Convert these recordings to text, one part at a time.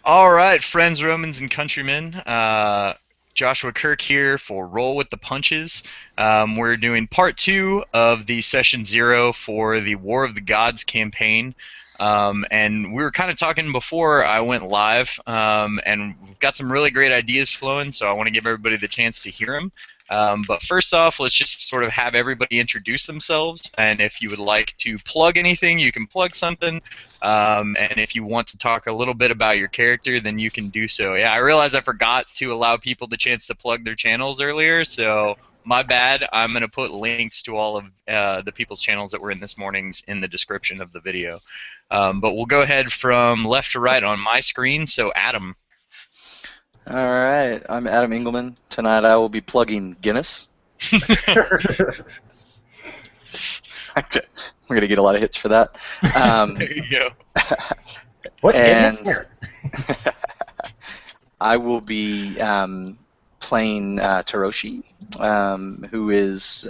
All right, friends, Romans, and countrymen. Joshua Kirk here for Roll with the Punches. We're doing part 2 of the session 0 for the War of the Gods campaign. And we were kind of talking before I went live, and we've got some really great ideas flowing, so I want to give everybody the chance to hear them. But first off, let's just sort of have everybody introduce themselves, and if you would like to plug anything, you can plug something. And if you want to talk a little bit about your character, then you can do so. Yeah, I realize I forgot to allow people the chance to plug their channels earlier, so my bad. I'm going to put links to all of the people's channels that were in this morning's in the description of the video. But we'll go ahead from left to right on my screen, so Adam. All right, I'm Adam Engelman. Tonight I will be plugging Guinness. We're going to get a lot of hits for that. There you go. What and Guinness? I will be playing Taroshi, who is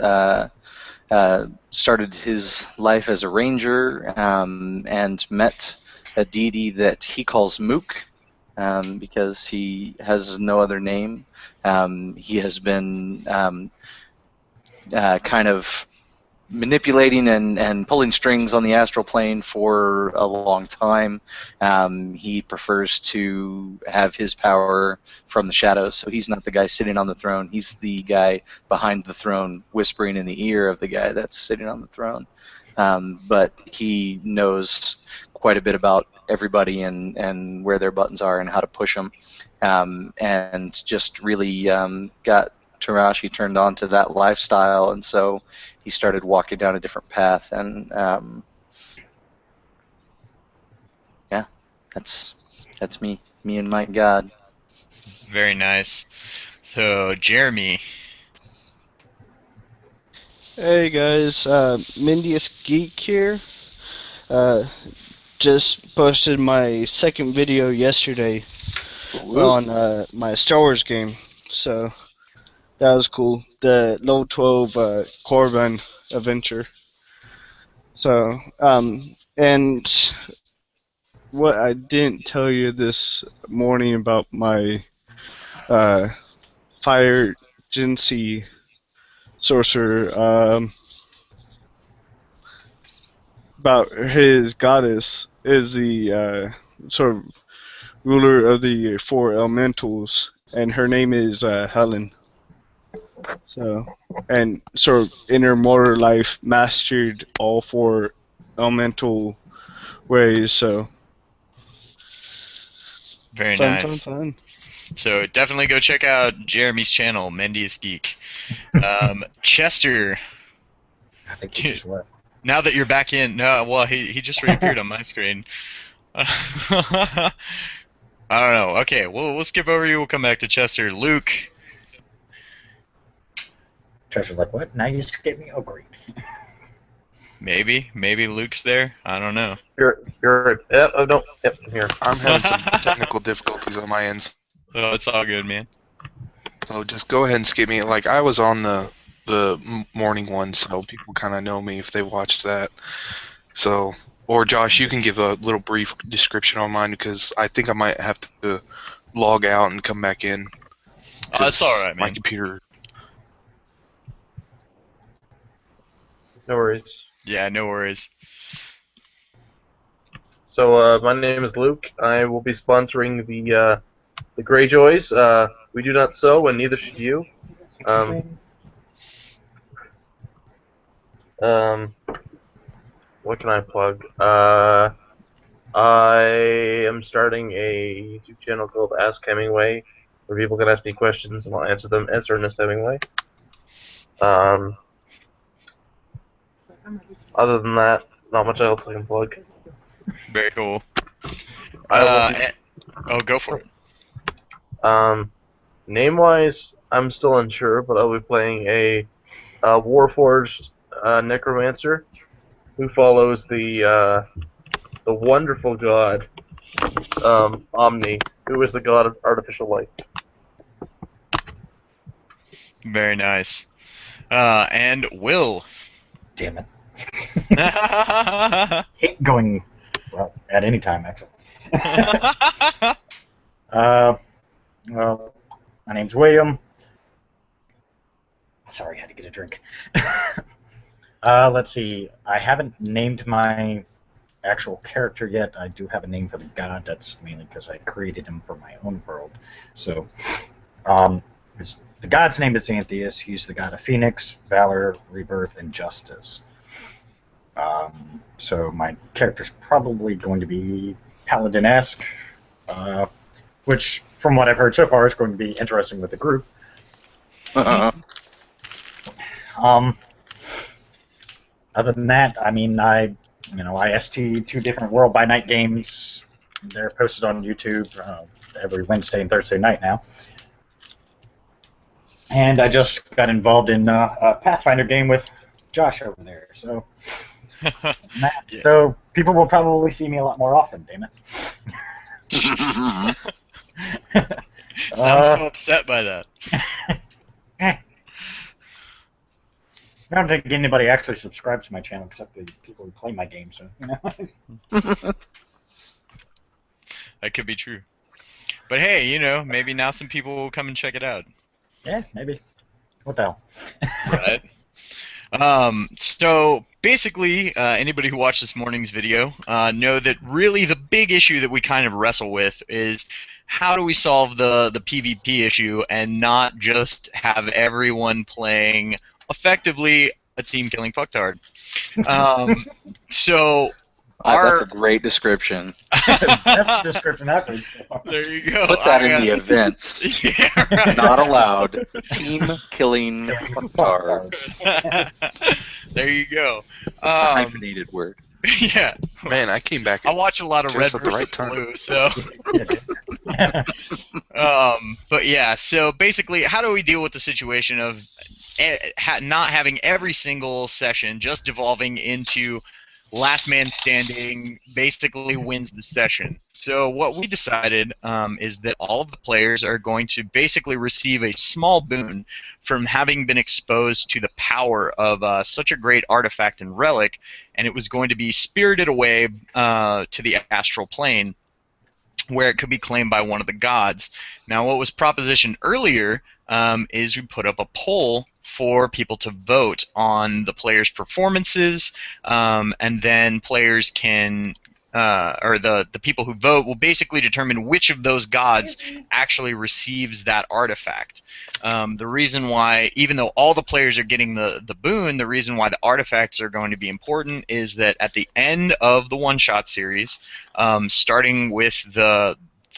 started his life as a ranger and met a deity that he calls Mook. Because he has no other name. He has been kind of manipulating and pulling strings on the astral plane for a long time. He prefers to have his power from the shadows, so he's not the guy sitting on the throne. He's the guy behind the throne whispering in the ear of the guy that's sitting on the throne. But he knows quite a bit about everybody and where their buttons are and how to push them, and just really got Tarashi turned on to that lifestyle, and so he started walking down a different path, and yeah, that's me and my God. Very nice. So, Jeremy. Hey guys, Amendus Geek here. Just posted my second video yesterday on my Star Wars game, so that was cool. The level 12 Corbin adventure. So, and what I didn't tell you this morning about my fire agency sorcerer, about his goddess is the sort of ruler of the 4 elementals, and her name is Helen. So, and sort of in her mortal life mastered all 4 elemental ways. So, Very fun, nice. fun. So definitely go check out Jeremy's channel, Amendus Geek. Chester. I think he just left. Now that you're back in, no, well, he just reappeared on my screen. I don't know. Okay, we'll skip over you. We'll come back to Chester. Luke. Trevor's like, what? Now you just get me? Oh, great. Maybe Luke's there. I don't know. You're yep. Oh no. Yep. I'm here. I'm having some technical difficulties on my end. Oh, it's all good, man. So just go ahead and skip me. Like, I was on the morning one, so people kind of know me if they watched that. So, or Josh, you can give a little brief description on mine, because I think I might have to log out and come back in. Oh, that's all right, man. My computer. No worries. Yeah, no worries. So my name is Luke. I will be sponsoring the Greyjoys. We do not sow, and neither should you. What can I plug? I am starting a YouTube channel called Ask Hemingway, where people can ask me questions and I'll answer them as Ernest Hemingway. Other than that, not much else I can plug. Very cool. I go for it. Name-wise, I'm still unsure, but I'll be playing a Warforged necromancer who follows the wonderful god Omni, who is the god of artificial life. Very nice. And Will. Damn it. Hate going, well, at any time, actually. Well, my name's William. Sorry, I had to get a drink. Let's see. I haven't named my actual character yet. I do have a name for the god. That's mainly because I created him for my own world. So, the god's name is Xanthius. He's the god of Phoenix, Valor, Rebirth, and Justice. So my character's probably going to be Paladin-esque, which, from what I've heard so far, is going to be interesting with the group. Other than that, I mean, I ST 2 different World by Night games. They're posted on YouTube every Wednesday and Thursday night now. And I just got involved in a Pathfinder game with Josh over there. So, Yeah. so people will probably see me a lot more often. Damn it. Sounds so upset by that. I don't think anybody actually subscribes to my channel except the people who play my game. So That could be true. But hey, maybe now some people will come and check it out. Yeah, maybe. What the hell? Right. So basically, anybody who watched this morning's video know that really the big issue that we kind of wrestle with is how do we solve the PvP issue and not just have everyone playing effectively a team killing fucktard. So That's a great description. Best description ever. there you go. Put that in the events. Yeah, right. Not allowed. Team killing fucktards. There you go. It's a hyphenated word. Yeah. Man, I came back I watch a lot of just Red at the right versus time. Blue, so. But yeah, so basically, how do we deal with the situation of not having every single session just devolving into last man standing basically wins the session? So what we decided is that all of the players are going to basically receive a small boon from having been exposed to the power of such a great artifact and relic, and it was going to be spirited away to the astral plane, where it could be claimed by one of the gods. Now, what was propositioned earlier is we put up a poll for people to vote on the players' performances, and then players can, or the people who vote will basically determine which of those gods actually receives that artifact. The reason why, even though all the players are getting the boon, the reason why the artifacts are going to be important is that at the end of the one-shot series, starting with the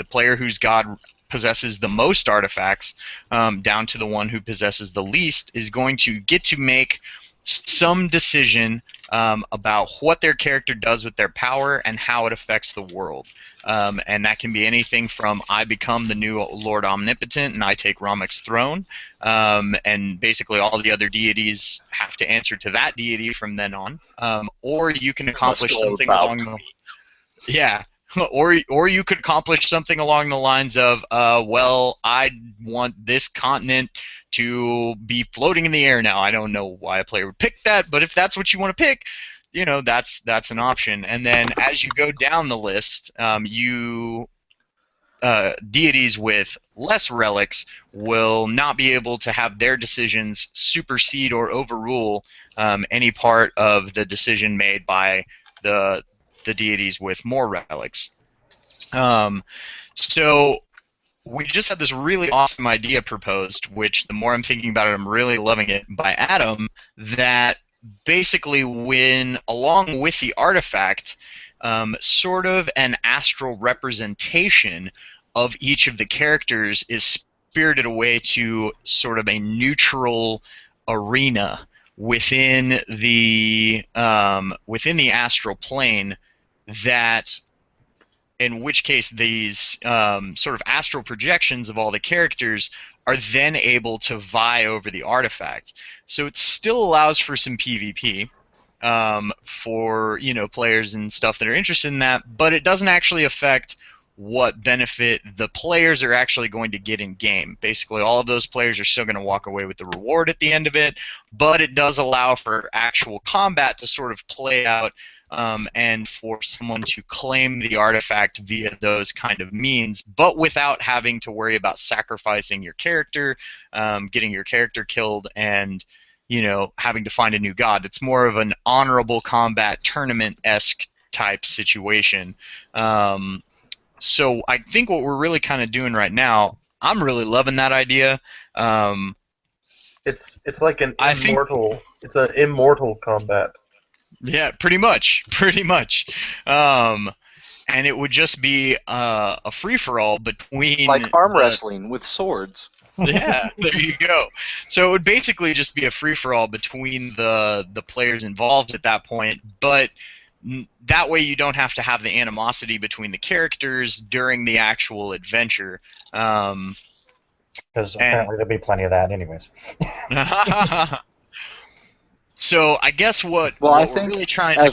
player whose god possesses the most artifacts, down to the one who possesses the least, is going to get to make some decision about what their character does with their power and how it affects the world. And that can be anything from I become the new Lord Omnipotent and I take Ramek's throne, and basically all the other deities have to answer to that deity from then on. Or you can accomplish something along the... Yeah. Or you could accomplish something along the lines of, well, I want this continent to be floating in the air now. I don't know why a player would pick that, but if that's what you want to pick, that's an option. And then as you go down the list, deities with less relics will not be able to have their decisions supersede or overrule any part of the decision made by the deities with more relics. So we just had this really awesome idea proposed, which the more I'm thinking about it, I'm really loving it, by Adam, that basically when, along with the artifact, sort of an astral representation of each of the characters is spirited away to sort of a neutral arena within the astral plane, that in which case these sort of astral projections of all the characters are then able to vie over the artifact. So it still allows for some PvP for players and stuff that are interested in that, but it doesn't actually affect what benefit the players are actually going to get in game. Basically, all of those players are still going to walk away with the reward at the end of it, but it does allow for actual combat to sort of play out and for someone to claim the artifact via those kind of means, but without having to worry about sacrificing your character, getting your character killed, and having to find a new god. It's more of an honorable combat tournament-esque type situation. So I think what we're really kind of doing right now, I'm really loving that idea. It's like an I think- immortal. It's an immortal combat. Yeah, pretty much. And it would just be a free-for-all between... Like arm wrestling with swords. Yeah, there you go. So it would basically just be a free-for-all between the players involved at that point, but that way you don't have to have the animosity between the characters during the actual adventure. Because apparently there'll be plenty of that anyways. So I guess what I we're think really trying to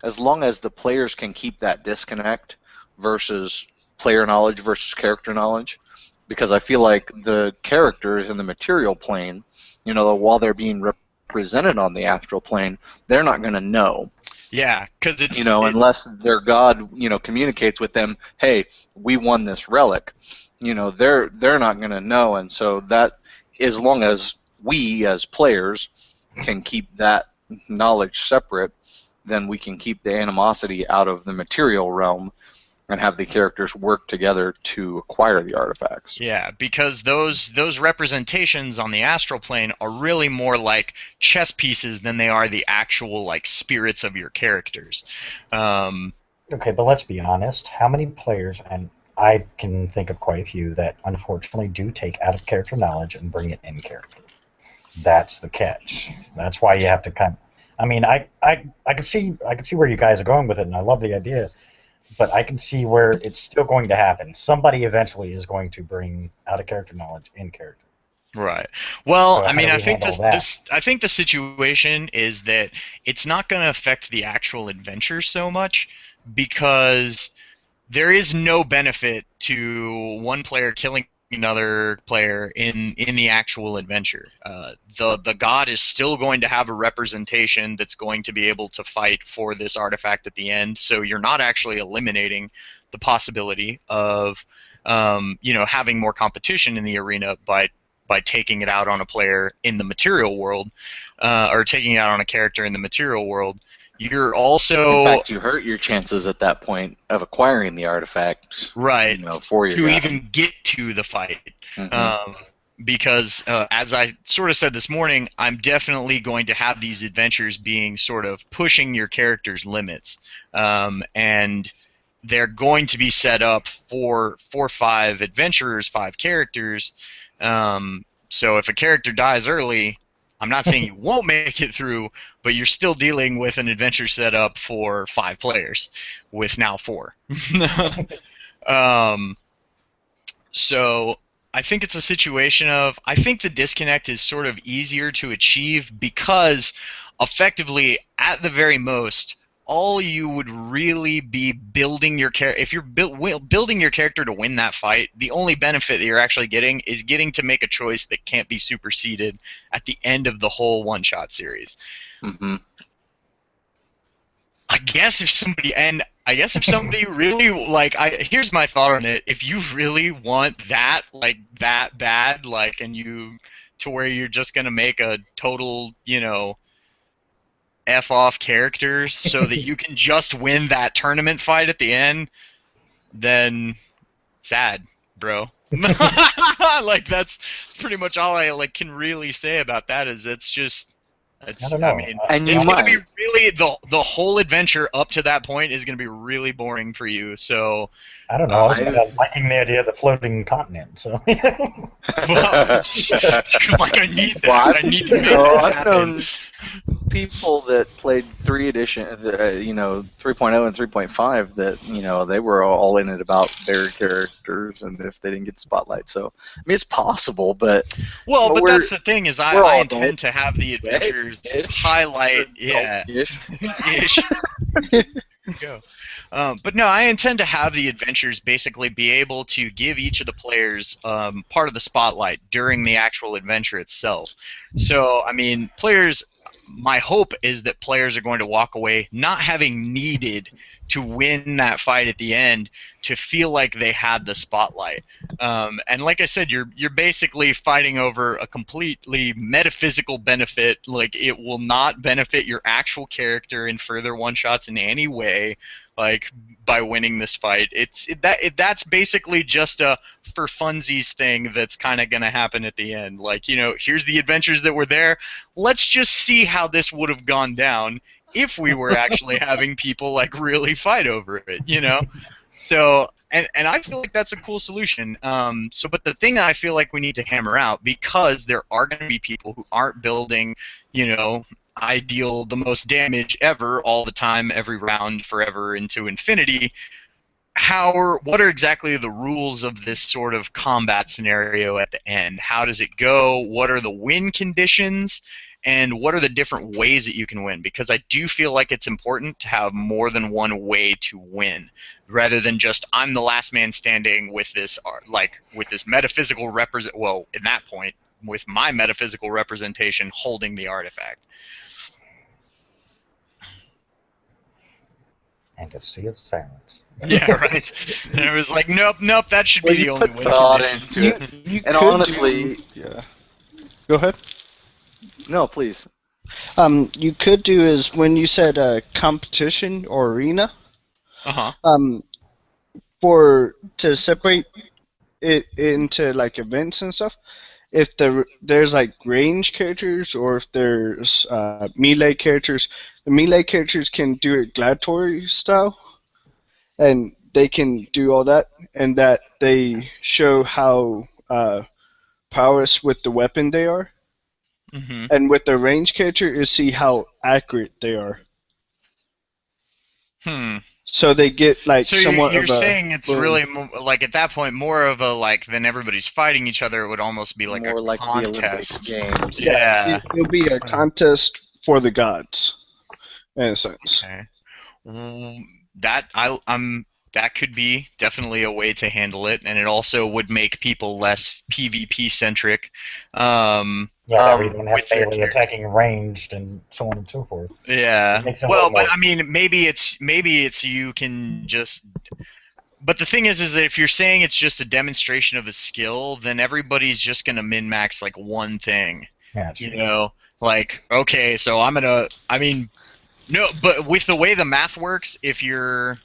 as long as the players can keep that disconnect versus player knowledge versus character knowledge, because I feel like the characters in the material plane, while they're being represented on the astral plane, they're not going to know. Yeah, because it's unless their god communicates with them, hey, we won this relic. They're not going to know, and so that, as long as we as players can keep that knowledge separate, then we can keep the animosity out of the material realm and have the characters work together to acquire the artifacts. Yeah, because those representations on the astral plane are really more like chess pieces than they are the actual like spirits of your characters. Okay, but let's be honest. How many players, and I can think of quite a few, that unfortunately do take out of character knowledge and bring it in character? That's the catch. That's why you have to kind of, I mean, I can see where you guys are going with it, and I love the idea, but I can see where it's still going to happen. Somebody eventually is going to bring out of character knowledge in character. Right. Well, So I mean, how I do we think handle I think the situation is that it's not going to affect the actual adventure so much, because there is no benefit to one player killing another player in the actual adventure. The god is still going to have a representation that's going to be able to fight for this artifact at the end, so you're not actually eliminating the possibility of having more competition in the arena by taking it out on a player in the material world, or taking it out on a character in the material world. You're also, in fact, you hurt your chances at that point of acquiring the artifacts, right, for your to guy. even get to the fight. Mhm. Because as I sort of said this morning, I'm definitely going to have these adventures being sort of pushing your character's limits, and they're going to be set up for 5 adventurers, 5 characters. So if a character dies early, I'm not saying you won't make it through, but you're still dealing with an adventure set up for 5 players, with now 4. So I think it's a situation of, I think the disconnect is sort of easier to achieve, because effectively, at the very most, all you would really be building your character, if you're building your character to win that fight, the only benefit that you're actually getting is getting to make a choice that can't be superseded at the end of the whole one-shot series. Mm-hmm. I guess if somebody really, like, here's my thought on it. If you really want that, like, that bad, like, and you, to where you're just gonna make a total, F off character so that you can just win that tournament fight at the end, then sad, bro. Like, that's pretty much all I can really say about that. Is it's just, I don't know. And it's you gonna be might. really, the whole adventure up to that point is gonna be really boring for you. So I don't know. I was kind of liking the idea of the floating continent. So. well, like, I need that. Well, I need to make that I've happen. known people that played 3 edition, 3.0 and 3.5 that they were all in it about their characters and if they didn't get the spotlight. So I mean, it's possible, but Well, but we're- that's the thing, is we're I all intend adult. to have the adventures Ish. highlight, yeah, Ish. ish. Go. But no, I intend to have the adventures basically be able to give each of the players part of the spotlight during the actual adventure itself. So, I mean, players, my hope is that players are going to walk away not having needed to win that fight at the end to feel like they had the spotlight. And like I said, you're basically fighting over a completely metaphysical benefit. Like, it will not benefit your actual character in further one-shots in any way. Like, by winning this fight, that's basically just a for funsies thing that's kind of going to happen at the end. Like, here's the adventures that were there. Let's just see how this would have gone down if we were actually having people like really fight over it. So, and I feel like that's a cool solution. But the thing that I feel like we need to hammer out, because there are going to be people who aren't building, I deal the most damage ever, all the time, every round, forever, into infinity. What are exactly the rules of this sort of combat scenario at the end? How does it go? What are the win conditions? And what are the different ways that you can win? Because I do feel like it's important to have more than one way to win, rather than just I'm the last man standing with this, with this metaphysical in that point, with my metaphysical representation holding the artifact. And a sea of silence. Yeah, right. And it was like, nope, that should be the only win thought condition. into it. You And could honestly, yeah. Go ahead. no, please. You could do is when you said competition or arena. Uh-huh. To separate it into like events and stuff. If there's like range characters or if there's melee characters, the melee characters can do it gladiatory style, and they can do all that, and that they show how powerless with the weapon they are. Mm-hmm. And with the range character is see how accurate they are. So they get like so somewhat you're of a saying it's boom. really like at that point more of a like than everybody's fighting each other. It would almost be like More a like the Olympic contest. Games. Yeah. It'll be a contest for the gods, in a sense. Okay. That could be definitely a way to handle it, and it also would make people less PvP centric. Yeah, we don't have with their Bailey character. attacking ranged and so on and so forth. Yeah. It makes it a Well, little but more- I mean, maybe it's you can just. But the thing is that if you're saying it's just a demonstration of a skill, then everybody's just gonna min max like one thing. Yeah, Like, okay, so no, but with the way the math works, if you're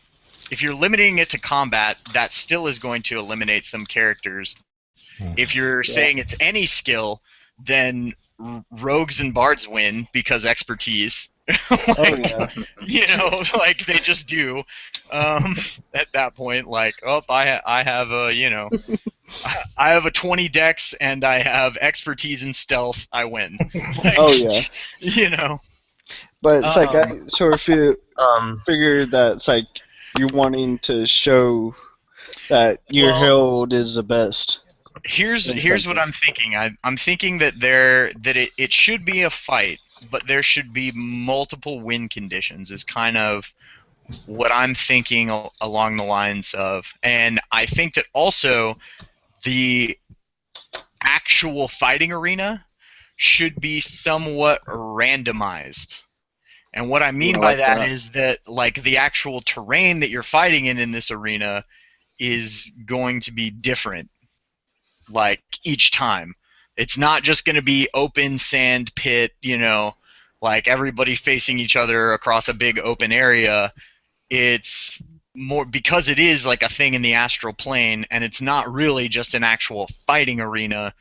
limiting it to combat, that still is going to eliminate some characters. If you're saying it's any skill, then rogues and bards win because expertise. Like they just do. At that point, like, I have a, I have a 20 dex and I have expertise in stealth. I win. Like, But it's like I sort of figure that it's like you're wanting to show that your herald is the best. Here's what I'm thinking. I'm thinking that it should be a fight, but there should be multiple win conditions. Is kind of what I'm thinking along the lines of, and I think that also the actual fighting arena should be somewhat randomized. And what I mean by that is that like the actual terrain that you're fighting in this arena is going to be different. Like each time, it's not just going to be open sand pit, like everybody facing each other across a big open area. It's more because it is like a thing in the astral plane, and it's not really just an actual fighting arena.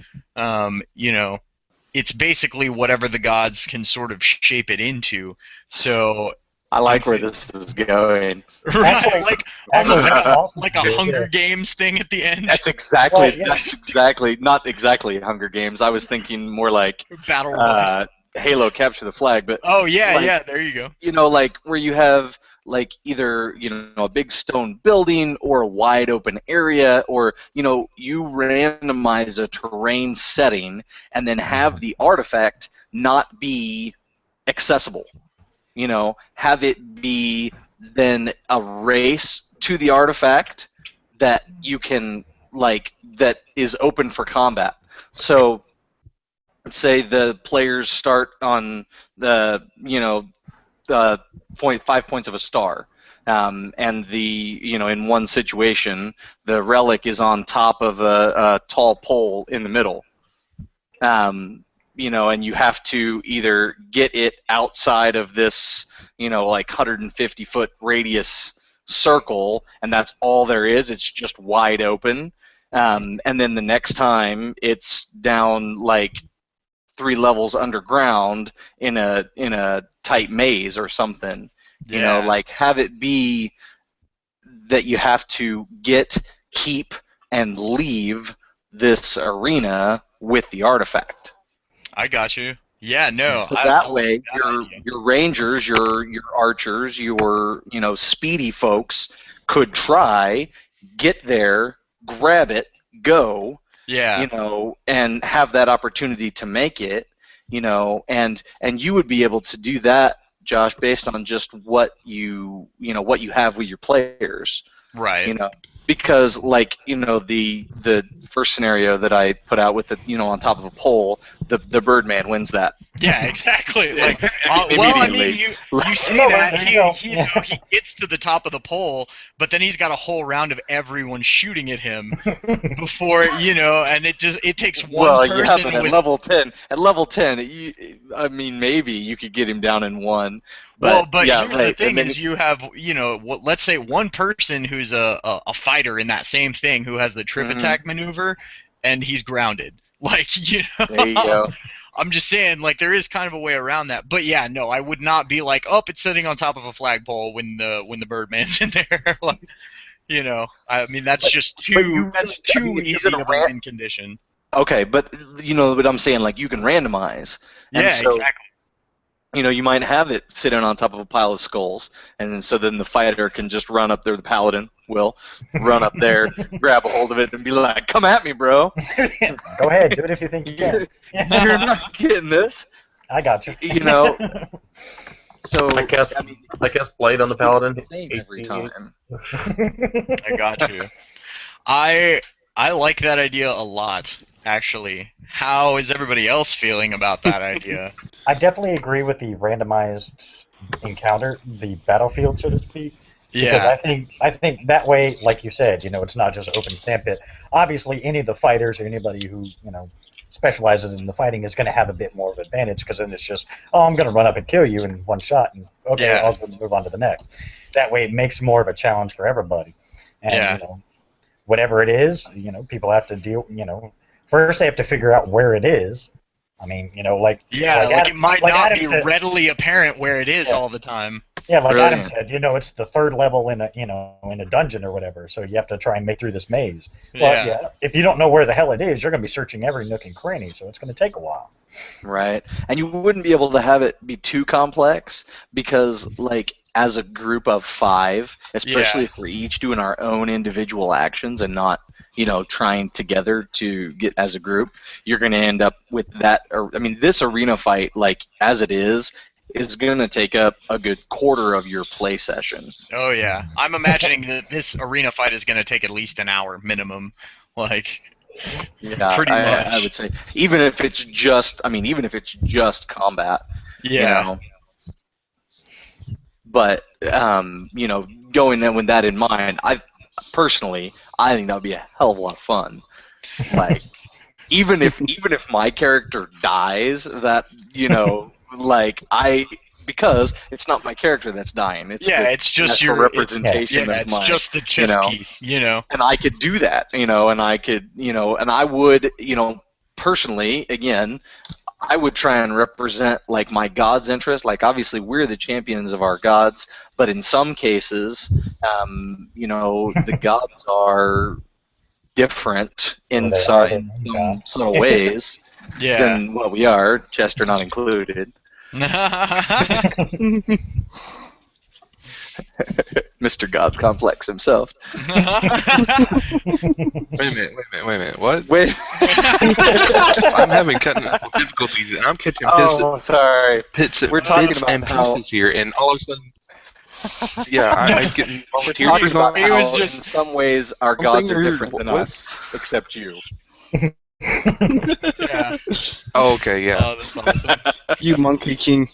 It's basically whatever the gods can sort of shape it into. So I like where this is going. Right, like almost awesome. like a Hunger Games thing at the end. That's exactly not exactly Hunger Games. I was thinking more like Battle Royale. Halo Capture the Flag, but there you go. Like where you have like either a big stone building or a wide open area, or you randomize a terrain setting and then have the artifact not be accessible. Have it be then a race to the artifact that you can that is open for combat. So let's say the players start on the 5 points of a star, and in one situation the relic is on top of a tall pole in the middle, and you have to either get it outside of this 150-foot radius circle, and that's all there is. It's just wide open, and then the next time it's down like 3 levels underground in a tight maze or something. Have it be that you have to get, keep, and leave this arena with the artifact. I got you. Yeah, no. So that way, your rangers, your archers, your speedy folks could try, get there, grab it, go. Yeah. And have that opportunity to make it. And you would be able to do that, Josh, based on just what you have with your players. Right. Because the first scenario that I put out with the on top of a pole, the Birdman wins that. Yeah, exactly. Like, you say that he gets to the top of the pole, but then he's got a whole round of everyone shooting at him before and it takes one person. You have it at level 10. At level 10, maybe you could get him down in one. But here's the thing: is you have let's say one person who's a fighter in that same thing who has the trip attack maneuver, and he's grounded. There you go. I'm just saying, there is kind of a way around that. But yeah, no, I would not be like, oh, it's sitting on top of a flagpole when the Birdman's in there. That's just too easy of a win condition. Okay, but but I'm saying you can randomize. Yeah, exactly. You might have it sitting on top of a pile of skulls, and then the fighter can just run up there. The paladin will run up there, grab a hold of it, and be like, "Come at me, bro." Go ahead, do it if you think you can. You're not getting this. I got you. So I cast Blight on the paladin. Same every time. I got you. I like that idea a lot, actually. How is everybody else feeling about that idea? I definitely agree with the randomized encounter, the battlefield, so to speak. Yeah. Because I think that way, like you said, it's not just open sandpit. Obviously, any of the fighters or anybody who specializes in the fighting is going to have a bit more of an advantage, because then it's just, oh, I'm going to run up and kill you in one shot, and okay, Yeah. I'll move on to the next. That way, it makes more of a challenge for everybody. And whatever it is, people have to deal. First they have to figure out where it is. It might not be readily apparent where it is all the time. Yeah, like Brilliant. Adam said, it's the third level in a dungeon or whatever, so you have to try and make through this maze. Well, if you don't know where the hell it is, you're going to be searching every nook and cranny, so it's going to take a while. Right, and you wouldn't be able to have it be too complex, because as a group of 5, especially if we're each doing our own individual actions and not trying together to get as a group, you're going to end up with that. This arena fight, as it is going to take up a good quarter of your play session. Oh yeah, I'm imagining that this arena fight is going to take at least an hour minimum. Yeah, pretty much. I would say, even if it's just combat. Yeah. But going in with that in mind, I think that would be a hell of a lot of fun. Even if my character dies, because it's not my character that's dying. It's just your representation of it's my, just the chess piece, And I could do that, and I would, personally, again, I would try and represent my god's interest. Obviously we're the champions of our gods, but in some cases, the gods are different in some subtle ways than what we are, Chester not included. Mr. God Complex himself. Wait a minute. What? Wait. I'm having technical difficulties, and I'm catching sorry. We're talking bits and pieces here, and all of a sudden, I'm getting volunteers on. In some ways, our gods are different than us, except you. Yeah. Oh, okay, yeah. Oh, that's awesome. You Monkey King.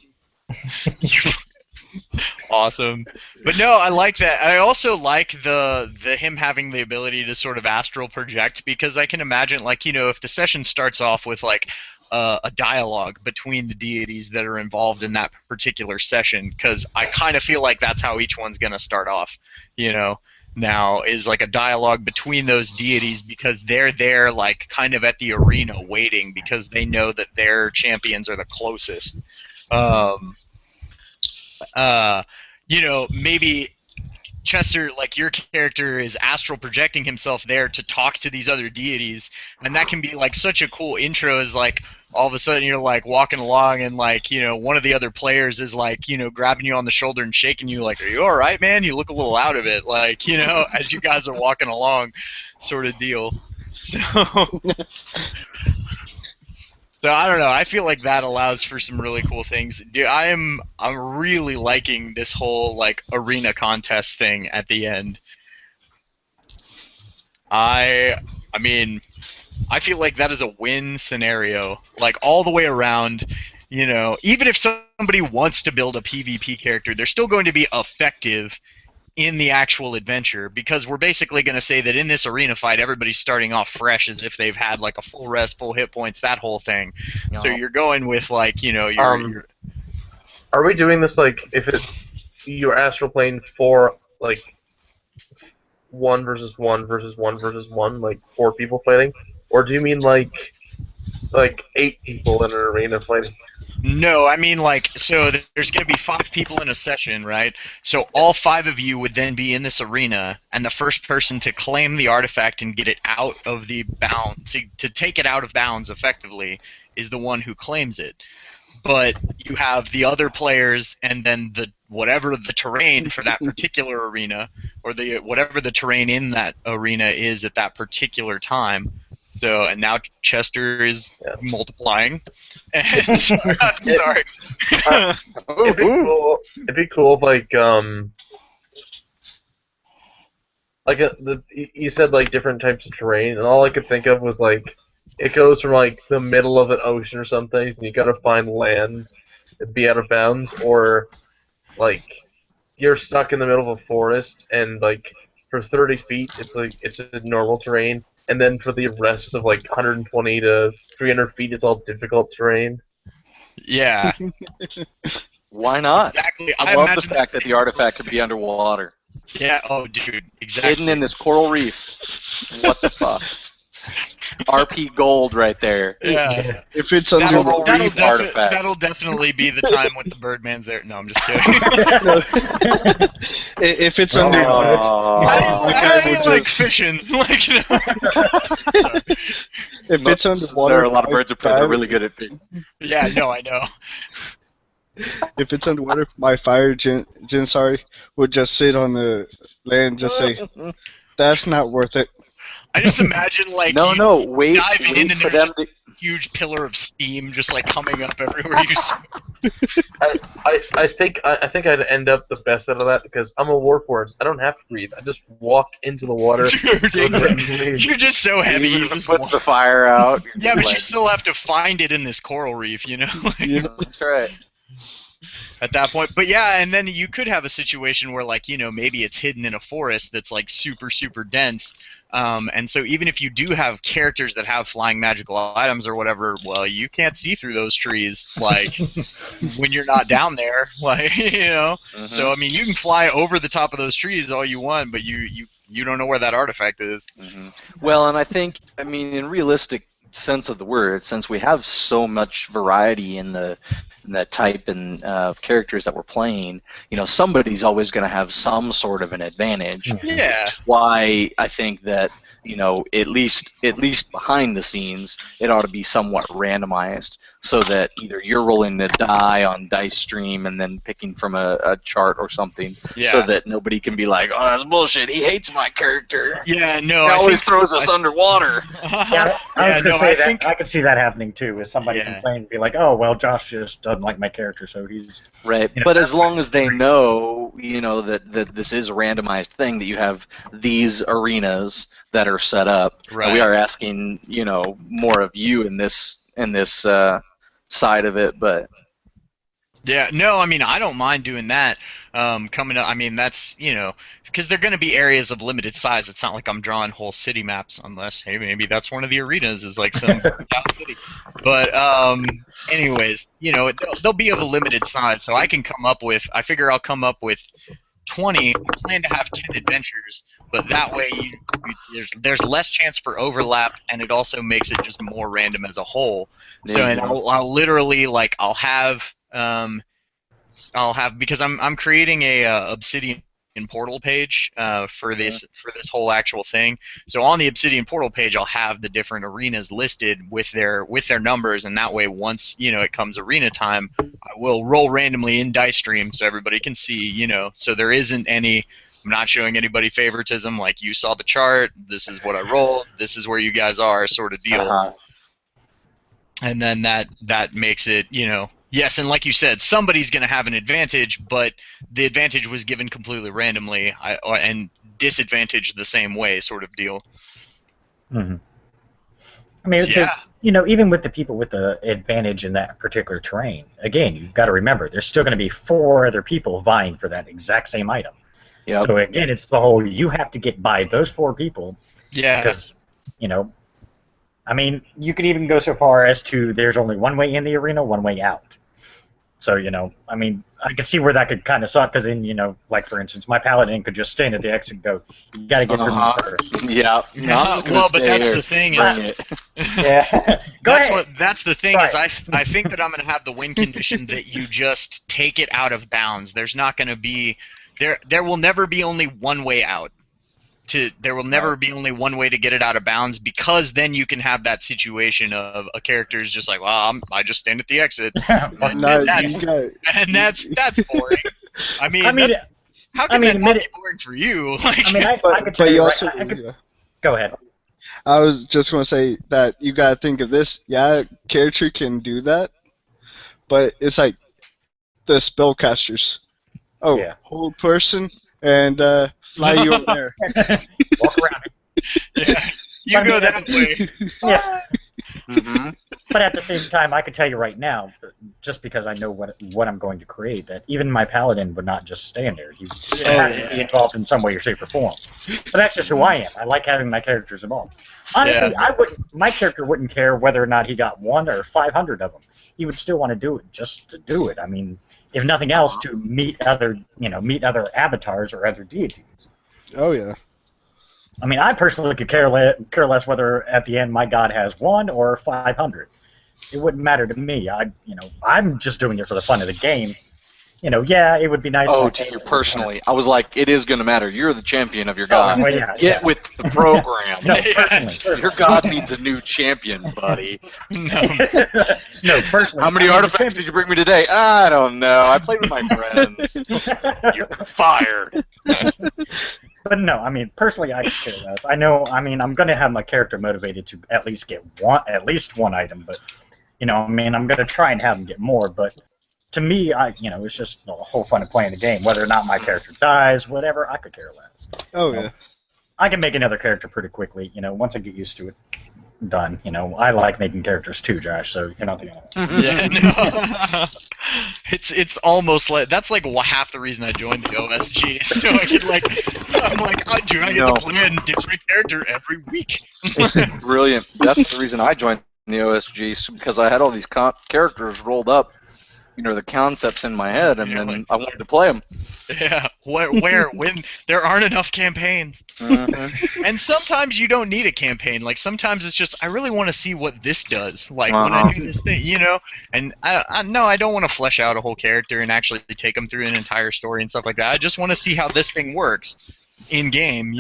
Awesome. But no, I like that. I also like the him having the ability to sort of astral project, because I can imagine, like, if the session starts off with like a dialogue between the deities that are involved in that particular session, because I kind of feel like that's how each one's going to start off, now, is like a dialogue between those deities, because they're there like kind of at the arena waiting, because they know that their champions are the closest. Maybe Chester, like your character, is astral projecting himself there to talk to these other deities, and that can be like such a cool intro. Is like all of a sudden you're like walking along, and like one of the other players is like grabbing you on the shoulder and shaking you, like, "Are you all right, man? You look a little out of it," like as you guys are walking along, sort of deal. So. So I don't know. I feel like that allows for some really cool things. Dude, I'm really liking this whole like arena contest thing at the end. I mean, I feel like that is a win scenario, like all the way around. Even if somebody wants to build a PvP character, they're still going to be effective in the actual adventure, because we're basically going to say that in this arena fight, everybody's starting off fresh as if they've had like a full rest, full hit points, that whole thing. No. So you're going with like, your Are we doing this like if you're astral playing for like 1 versus 1 versus 1 versus 1, like 4 people fighting, or do you mean like 8 people in an arena fighting? No, I mean, like, so there's going to be 5 people in a session, right? So all 5 of you would then be in this arena, and the first person to claim the artifact and get it out of the bound, to take it out of bounds effectively, is the one who claims it. But you have the other players, and then whatever the terrain for that particular arena, or whatever the terrain in that arena is at that particular time. So, and now Chester is multiplying. And sorry. It'd be cool if you said like different types of terrain, and all I could think of was like it goes from like the middle of an ocean or something, and you gotta find land and be out of bounds, or like you're stuck in the middle of a forest, and like for 30 feet it's a normal terrain, and then for the rest of like 120 to 300 feet it's all difficult terrain. Yeah. Why not? Exactly. I love the fact that the artifact could be underwater. Yeah, oh dude, exactly. Hidden in this coral reef. What the fuck? RP gold right there. Yeah. If it's under that'll definitely be the time when the Birdman's there. No, I'm just kidding. If it's under I ain't like fishing. Like, sorry. If it's underwater, there are a lot of birds of prey that are really good at fishing. Yeah, no, I know. If it's underwater, my fire Jinsari would just sit on the land and just say, "That's not worth it." I just imagine like wait diving in and for there's them to... a huge pillar of steam just like coming up everywhere you see. I think I'd end up the best out of that because I'm a warforged. I don't have to breathe. I just walk into the water. Dude, you're just so heavy. Even You if it just puts the fire out. Yeah, but you still have to find it in this coral reef, That's right. At that point. But yeah, and then you could have a situation where like, maybe it's hidden in a forest that's like super, super dense. And so even if you do have characters that have flying magical items or whatever, well, you can't see through those trees, like, when you're not down there, like, Mm-hmm. So, I mean, you can fly over the top of those trees all you want, but you don't know where that artifact is. Mm-hmm. Well, and I think, in realistic sense of the word, since we have so much variety in the type and of characters that we're playing, somebody's always going to have some sort of an advantage. Yeah. Why I think that at least behind the scenes, it ought to be somewhat randomized, so that either you're rolling the die on Dice Stream and then picking from a chart or something, so that nobody can be like, "Oh, that's bullshit. He hates my character. Yeah, no. He always throws us underwater." I could see that happening too. If somebody complained and be like, "Oh, well, Josh just doesn't like my character, so he's Right, you know, but as long as they know, that this is a randomized thing, that you have these arenas that are set up, and we Right. are asking, more of you in this side of it, but Yeah, no, I mean, I don't mind doing that. Coming up, I mean, that's, because they're going to be areas of limited size. It's not like I'm drawing whole city maps, unless, hey, maybe that's one of the arenas is like some down city. But, anyways, they'll be of a limited size, so I figure I'll come up with 20. I plan to have 10 adventures, but that way there's less chance for overlap, and it also makes it just more random as a whole. So, There you and go. I'll literally I'll have because I'm creating a Obsidian portal page for this whole actual thing. So on the Obsidian portal page, I'll have the different arenas listed with their numbers, and that way, once it comes arena time, I will roll randomly in Dice Stream so everybody can see. So there isn't any. I'm not showing anybody favoritism. Like, you saw the chart. This is what I rolled. This is where you guys are, sort of deal. Uh-huh. And then that makes it, yes, and like you said, somebody's going to have an advantage, but the advantage was given completely randomly, and disadvantage the same way, sort of deal. Mm-hmm. I mean, Yeah. even with the people with the advantage in that particular terrain, again, you've got to remember, there's still going to be 4 other people vying for that exact same item. Yep. So again, it's the whole, you have to get by those 4 people. Yeah. Because, I mean, you could even go so far as to there's only one way in the arena, one way out. So, I mean, I can see where that could kind of suck, because then, like, for instance, my paladin could just stand at the exit and go, you got to get through me first. Yeah. Well, but that's the thing is, Yeah. That's the thing is, I think that I'm going to have the win condition that you just take it out of bounds. There's not going to be there will never be only one way out. There will never be only one way to get it out of bounds, because then you can have that situation of a character is just like, well, I just stand at the exit, and that's boring. I mean, how can that not be boring for you? Like, I could tell you also, go ahead. I was just going to say that you got to think of this. Yeah, character can do that, but it's like the spellcasters. Oh, yeah. Hold person and fly you over there. Walk around it. Yeah, you go that way. Yeah. Mm-hmm. But at the same time, I could tell you right now, just because I know what I'm going to create, that even my paladin would not just stand there. He would have to be involved in some way or shape or form. But that's just who I am. I like having my characters involved. Honestly, my character wouldn't care whether or not he got 1 or 500 of them. He would still want to do it just to do it. I mean, if nothing else, to meet other avatars or other deities. Oh yeah. I mean, I personally could care less whether at the end my god has 1 or 500. It wouldn't matter to me. I'm just doing it for the fun of the game. Yeah, it would be nice. Oh, to you personally. I was like, it is going to matter. You're the champion of your god. Get with the program. No, personally. Your god needs a new champion, buddy. No, personally. How many artifacts did you bring me today? I don't know. I played with my friends. You're fired. But no, I mean, personally, I could care less. I know, I mean, I'm going to have my character motivated to at least get one item, but, I mean, I'm going to try and have them get more, but to me, it's just the whole fun of playing the game. Whether or not my character dies, whatever, I could care less. Oh, yeah. I can make another character pretty quickly, once I get used to it. Done. I like making characters too, Josh, so you're not the only one. Yeah, no. It's almost like, that's like half the reason I joined the OSG, so I could I get to play a different character every week. It's brilliant. That's the reason I joined the OSG, because I had all these characters rolled up, the concepts in my head, and then I wanted to play them. Yeah, when there aren't enough campaigns. Mm-hmm. And sometimes you don't need a campaign. Like, sometimes it's just, I really want to see what this does. Like, when I do this thing, And I don't want to flesh out a whole character and actually take them through an entire story and stuff like that. I just want to see how this thing works in game,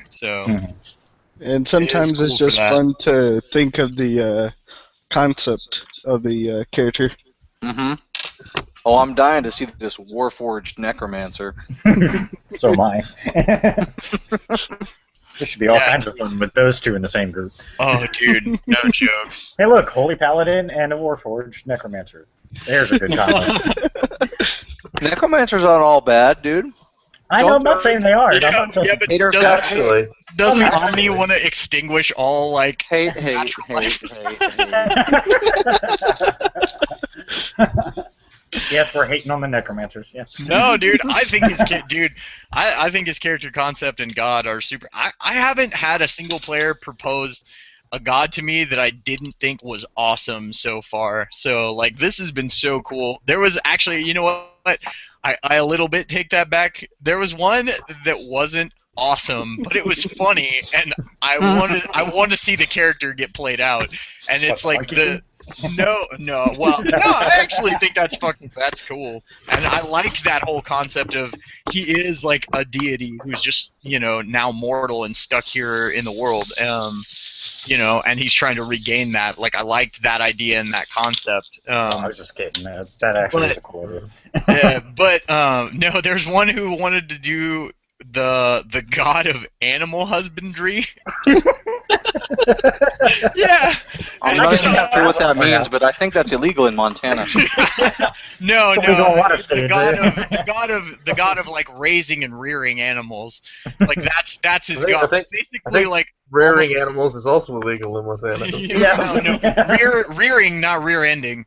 So. Mm-hmm. And sometimes it's just fun to think of the concept of the character. Mm-hmm. Oh, I'm dying to see this Warforged Necromancer. So am I. There should be all kinds of fun with those two in the same group. Oh, dude, no joke. Hey, look, Holy Paladin and a Warforged Necromancer. There's a good comment. Necromancers aren't all bad, dude. I know, I'm not saying they are. Yeah, I'm not saying- yeah, but Haters doesn't, got hate. Actually, doesn't Oh, Omni want to extinguish all, like, Hate. natural life? Yes, we're hating on the necromancers. Yes. No, dude, I think I think his character concept and God are super. I haven't had a single player propose a God to me that I didn't think was awesome so far. So, like, this has been so cool. There was actually, you know what? I a little bit take that back. There was one that wasn't awesome, but it was funny, and I want to see the character get played out. And it's What, like Monkey well, no, I actually think that's cool, and I like that whole concept of he is like a deity who's just now mortal and stuck here in the world, and he's trying to regain that. Like, I liked that idea and that concept. I was just kidding. That actually is a cool idea. Yeah, but no, there's one who wanted to do the god of animal husbandry. Yeah. I'm not even sure what that means, but I think that's illegal in Montana. No, It's illegal in a lot of the states, god right? the god of like raising and rearing animals. Like that's his god. I think Basically, like rearing animals is also illegal in Montana. no, rearing, not rear-ending.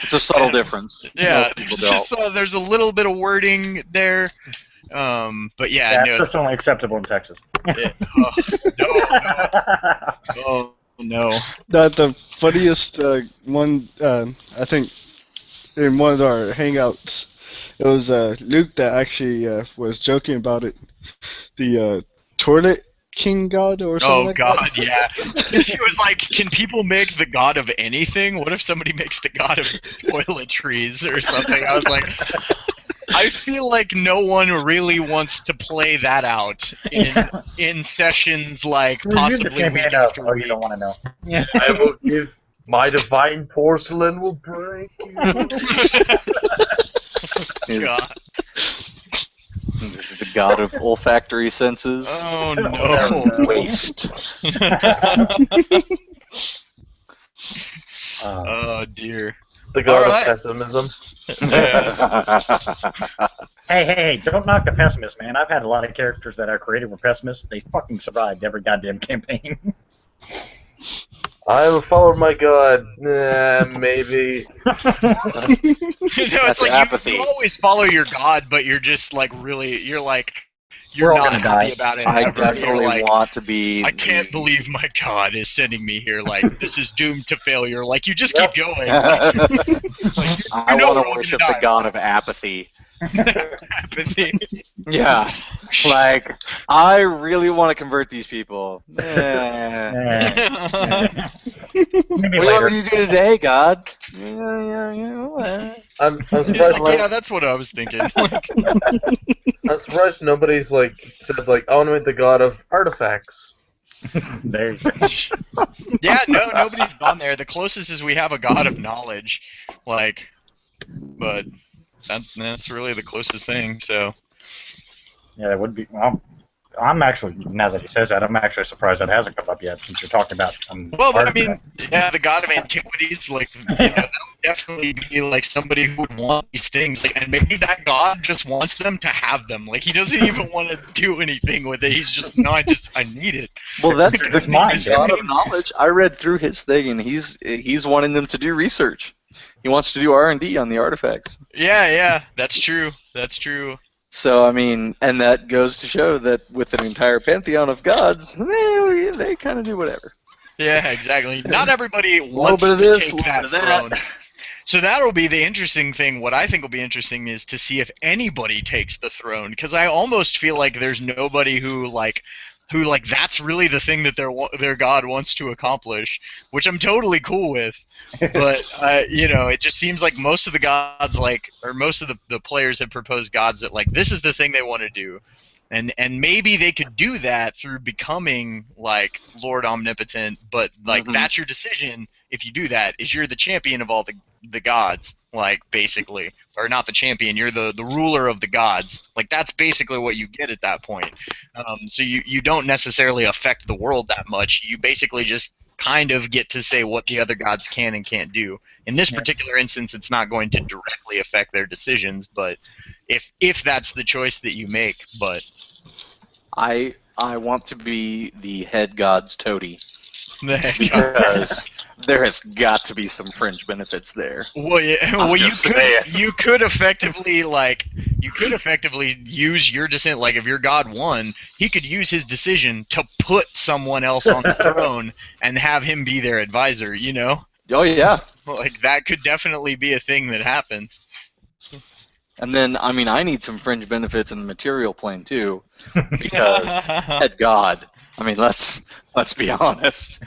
It's a subtle difference. Yeah, Most people don't. there's a little bit of wording there, but yeah, That's just only acceptable in Texas. No. The funniest one, I think, in one of our hangouts, it was Luke that actually was joking about it. The toilet king god or something like God, that. yeah. She was like, can people make the god of anything? What if somebody makes the god of toiletries or something? I was like, I feel like no one really wants to play that out in sessions like possibly week after Oh, week. you don't want to know. I will give my divine porcelain will break you. God. This is the god of olfactory senses. Oh no. Waste. Oh dear. The god Alright. of pessimism. Hey, don't knock the pessimist, man. I've had a lot of characters that I created were pessimists. They fucking survived every goddamn campaign. I will follow my god. Maybe. That's It's like apathy. you always follow your god, but you're just like you're We're all not gonna happy die. about it. I ever. definitely You're like, want to be. I can't believe my god is sending me here. Like, this is doomed to failure. Like, you just Yep. keep going. I know we're all want to gonna worship die. the god of apathy. Apathy. Yeah, like I really want to convert these people. Maybe What do you later. want me to do today, God? Yeah. I'm He's surprised. like, yeah, that's what I was thinking. Like, I'm surprised nobody's like said like I want to make the god of artifacts. There you go. yeah, no, nobody's gone there. The closest is we have a god of knowledge, like, but that's really the closest thing. So Yeah, that would be. Well, I'm actually, now that he says that, I'm actually surprised that hasn't come up yet since you're talking about. well, but I mean, yeah, the god of antiquities, like, that would definitely be like somebody who would want these things, like, and maybe that god just wants them to have them. Like, he doesn't even want to do anything with it. He's just, no, I need it. Well, that's It's mine, the god of knowledge. I read through his thing, and he's wanting them to do research. He wants to do R&D on the artifacts. Yeah, that's true. That's true. So, I mean, and that goes to show that with an entire pantheon of gods, they kind of do whatever. Yeah, exactly. Not everybody wants bit of to this, take little that bit of that. throne. So that'll be the interesting thing. What I think will be interesting is to see if anybody takes the throne, because I almost feel like there's nobody who that's really the thing that their god wants to accomplish, which I'm totally cool with. But it just seems like most of the gods, or most of the players have proposed gods that this is the thing they want to do, and maybe they could do that through becoming like Lord Omnipotent. But that's your decision. If you do that, is you're the champion of all the gods, basically, or not the champion, you're the ruler of the gods. That's basically what you get at that point. So you don't necessarily affect the world that much. You basically just kind of get to say what the other gods can and can't do In this particular instance, it's not going to directly affect their decisions, but if that's the choice that you make, but I want to be the head god's toady well, because there has got to be some fringe benefits there. yeah, I'm well, just saying. you could effectively use your dissent. Like if your god won, he could use his decision to put someone else on the throne and have him be their advisor. You know, Oh yeah. like that could definitely be a thing that happens. And then, I mean, I need some fringe benefits in the material plane too, because head god. I mean, let's be honest.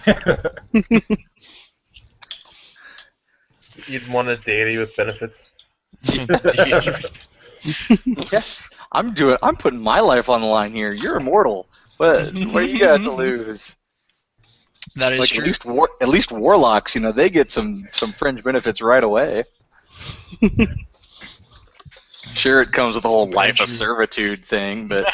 You'd want a deity with benefits. Yes, I'm putting my life on the line here. You're immortal. What do you got to lose? That is Like true. at least warlocks, they get some fringe benefits right away. Sure, it comes with the whole life of servitude thing, but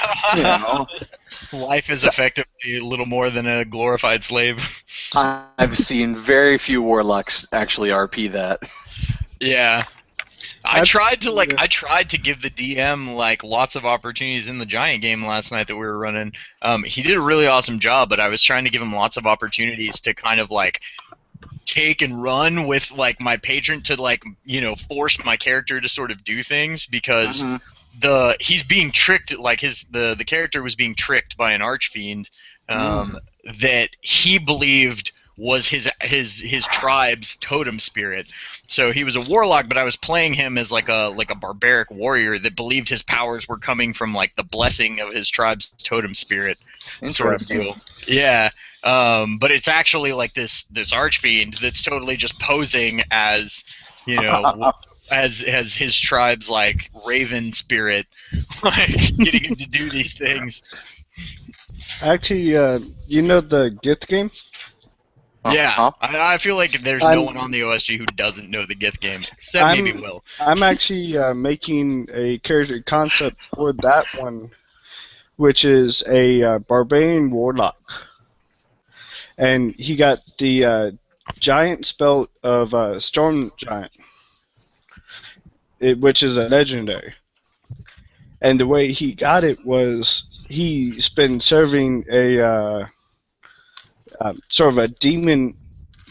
Life is effectively a little more than a glorified slave. I've seen very few warlocks actually RP that. Yeah. I tried to give the DM like lots of opportunities in the giant game last night that we were running. He did a really awesome job, but I was trying to give him lots of opportunities to kind of like take and run with like my patron to like force my character to sort of do things because he's being tricked, like the character was being tricked by an archfiend that he believed was his tribe's totem spirit. So he was a warlock, but I was playing him as like a barbaric warrior that believed his powers were coming from like the blessing of his tribe's totem spirit sort of deal. Yeah. But it's actually like this archfiend that's totally just posing as as his tribe's like raven spirit, like getting him to do these things. Actually, the Gith game? Yeah, I feel like there's no one on the OSG who doesn't know the Gith game, except maybe Will. I'm actually making a character concept for that one, which is a barbarian warlock. And he got the giant spell of Storm Giant, which is a legendary. And the way he got it was he's been serving a sort of a demon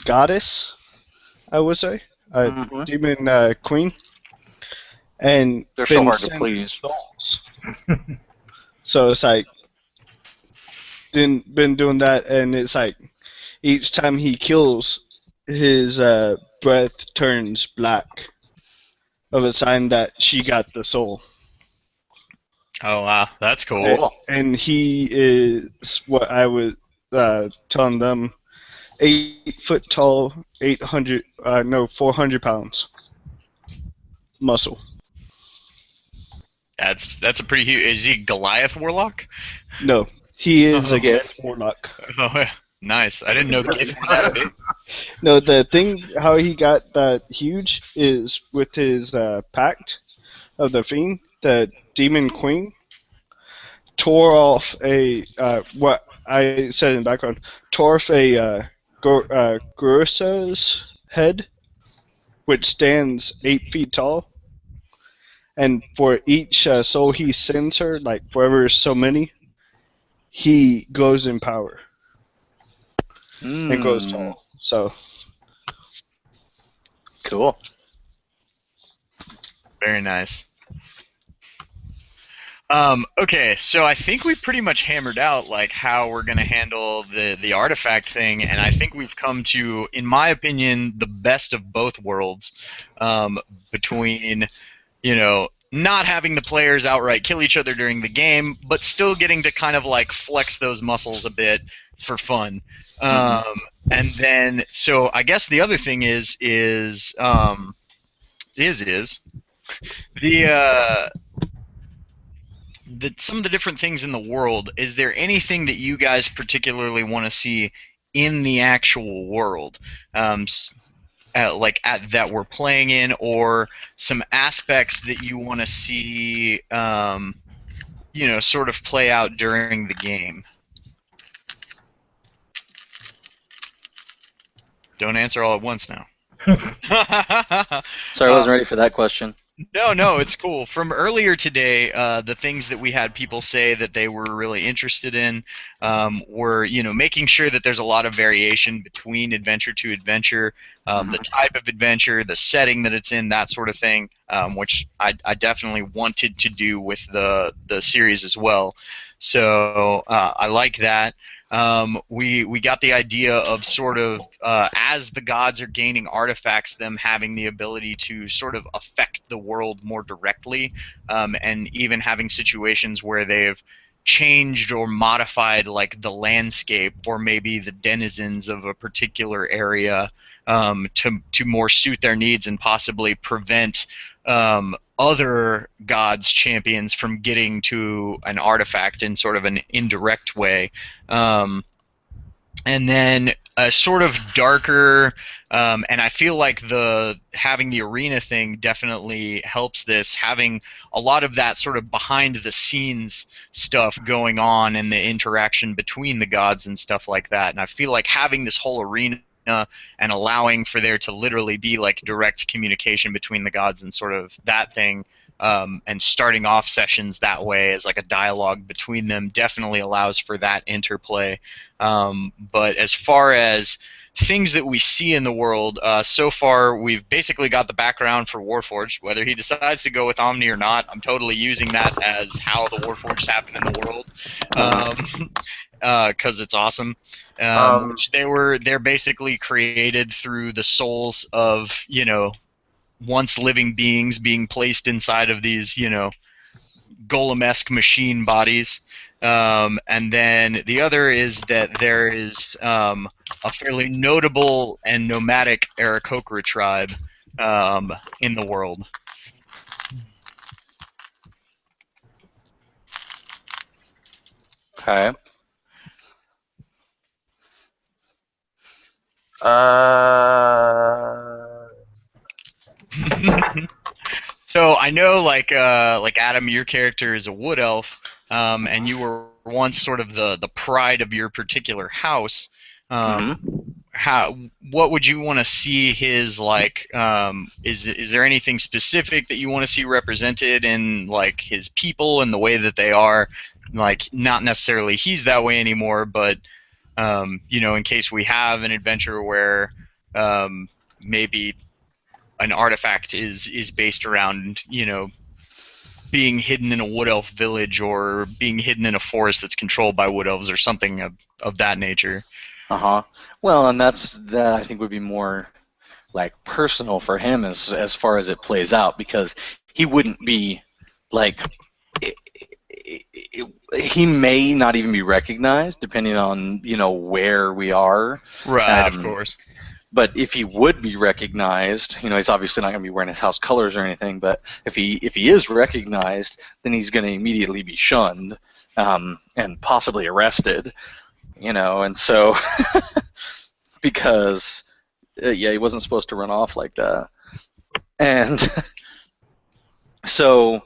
goddess, I would say, a demon queen, and they're so hard to please. Souls. So it's like been doing that, and it's like each time he kills, his breath turns black, of a sign that she got the soul. Oh wow, that's cool. And he is what I was telling them, 8 foot tall, 400 pounds muscle. That's a pretty huge. Is he Goliath warlock? No, he is a Gith warlock. Oh, nice. I didn't know Gith were that big. No, the thing how he got that huge is with his pact of the fiend, the demon queen tore off what I said in the background, tore off a Gurusa's head, which stands 8 feet tall. And for each soul he sends her, like forever so many, he goes in power. And goes tall. So. Cool. Very nice. Okay, so I think we pretty much hammered out like how we're gonna handle the artifact thing, and I think we've come to, in my opinion, the best of both worlds, between not having the players outright kill each other during the game, but still getting to kind of like flex those muscles a bit for fun. And then, so I guess the other thing is some of the different things in the world. Is there anything that you guys particularly want to see in the actual world, that we're playing in, or some aspects that you want to see, sort of play out during the game? Don't answer all at once now. Sorry, I wasn't ready for that question. No, it's cool. From earlier today, the things that we had people say that they were really interested in were, making sure that there's a lot of variation between adventure to adventure, the type of adventure, the setting that it's in, that sort of thing, which I definitely wanted to do with the series as well. So I like that. We got the idea of sort of as the gods are gaining artifacts, them having the ability to sort of affect the world more directly, and even having situations where they've changed or modified like the landscape or maybe the denizens of a particular area to more suit their needs and possibly prevent other gods champions from getting to an artifact in sort of an indirect way. And then a sort of darker, and I feel like having the arena thing definitely helps this, having a lot of that sort of behind the scenes stuff going on and the interaction between the gods and stuff like that. And I feel like having this whole arena and allowing for there to literally be like direct communication between the gods and sort of that thing, and starting off sessions that way as like a dialogue between them definitely allows for that interplay. But as far as things that we see in the world, so far we've basically got the background for Warforged. Whether he decides to go with Omni or not, I'm totally using that as how the Warforged happen in the world. Because it's awesome. Which they're basically created through the souls of, once living beings being placed inside of these, golem-esque machine bodies. And then the other is that there is a fairly notable and nomadic Aarakocra tribe in the world. Okay. So I know, like Adam, your character is a wood elf, and you were once sort of the pride of your particular house. What would you want to see his like? Is there anything specific that you want to see represented in like his people and the way that they are? Like, not necessarily he's that way anymore, but in case we have an adventure where maybe an artifact is based around, being hidden in a wood elf village or being hidden in a forest that's controlled by wood elves or something of that nature. Well, and that I think would be more like personal for him as far as it plays out, because he wouldn't be like he may not even be recognized depending on where we are. Right, of course. But if he would be recognized, he's obviously not going to be wearing his house colors or anything. But if he is recognized, then he's going to immediately be shunned and possibly arrested. And so because he wasn't supposed to run off like that, and so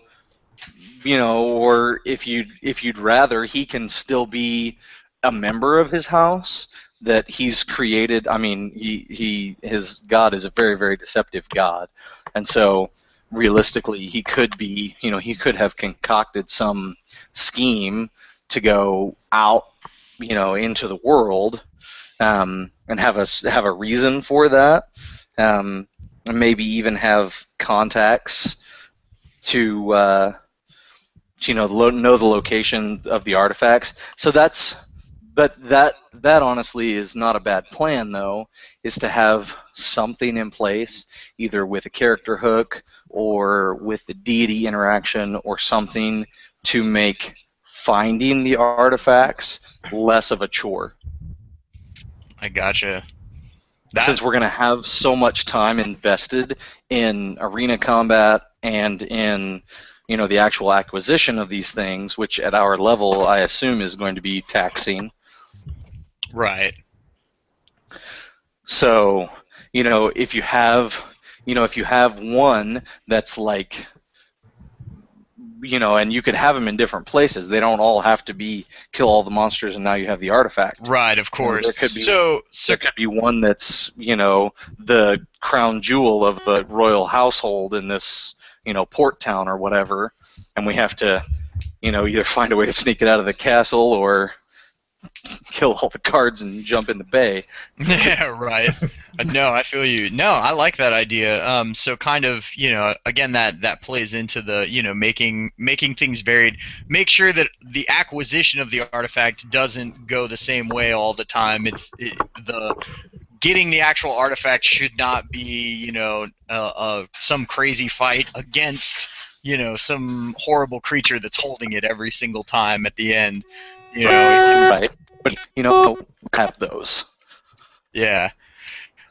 or if you'd rather, he can still be a member of his house that he's created. I mean, his god is a very, very deceptive god, and so realistically, he could be, he could have concocted some scheme to go out, into the world, and have a reason for that, and maybe even have contacts to know the location of the artifacts. So but that honestly is not a bad plan, though, is to have something in place, either with a character hook or with the deity interaction or something, to make finding the artifacts less of a chore. I gotcha. Since we're going to have so much time invested in arena combat and in the actual acquisition of these things, which at our level I assume is going to be taxing. Right. So, if you have one that's like, and you could have them in different places. They don't all have to be kill all the monsters and now you have the artifact. Right, of course. There could be one that's, the crown jewel of the royal household in this, port town or whatever, and we have to, either find a way to sneak it out of the castle or kill all the guards and jump in the bay. Yeah, right. No, I feel you. No, I like that idea. So kind of, again, that plays into the, making things varied. Make sure that the acquisition of the artifact doesn't go the same way all the time. The getting the actual artifact should not be, some crazy fight against, some horrible creature that's holding it every single time at the end. Right. But, have those. Yeah.